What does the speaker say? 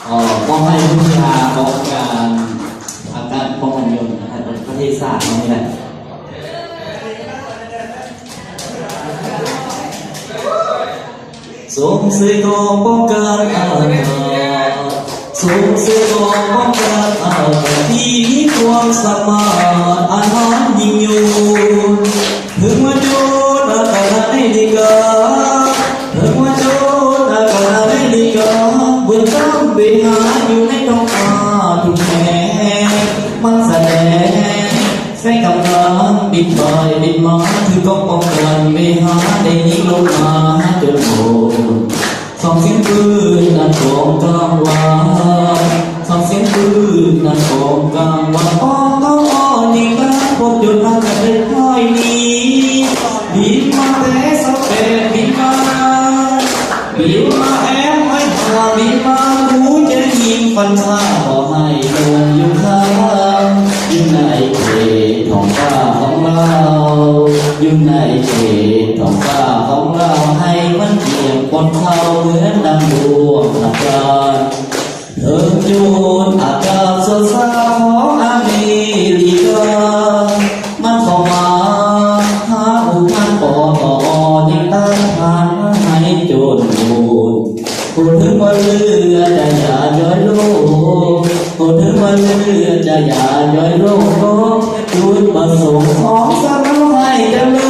มอบให้วิทยาป้องกันอาการป้องกันยนต์นะครับประเทศศาสตร์นี่แหละส่งเสียงป้องกันส่งเสียงป้องกันที่มีความสามารถอาหารยิ่งยงถึงมาโจนอาการได้ดีกาถึงมาโจนอาการได้ดีกาเบื้องต้นเบียร์อยู่ในท้องฟ้าทุกแห่งมันแสดงแสงกำลังบินไปบินมาถือกองป้องกันเบียร์ได้ยิงลงมาจนโผล่ส่องเสียงปืนนั่นของกลางวันส่องเสียงปืนนั่นของกลางวันอ้อนี่ก็พบจุดนั้นจะเป็นห้อยนี้บินมาแต่สเปนบินมาแอมไม่พาบินมาหูจะยิงฟันท่าขอให้ลงอยู่ข้างอยู่ในเขตท้องฟ้าของเราอยู่ในเขตท้องฟ้าของเราให้มันเพียงบนเขาเหมือนดังดวงอาจารย์เถิดจูนอากาศสดใสของอเมริกามันเข้ามาหาอุทานปอต่อยิ่งต้านทานให้โจรบูดพูดถึงว่าเรือจะอย่าย้อยโลกพูดถึงว่าเรือจะอย่าย้อยโลกจุดประสงค์ของสร้างให้เจริญ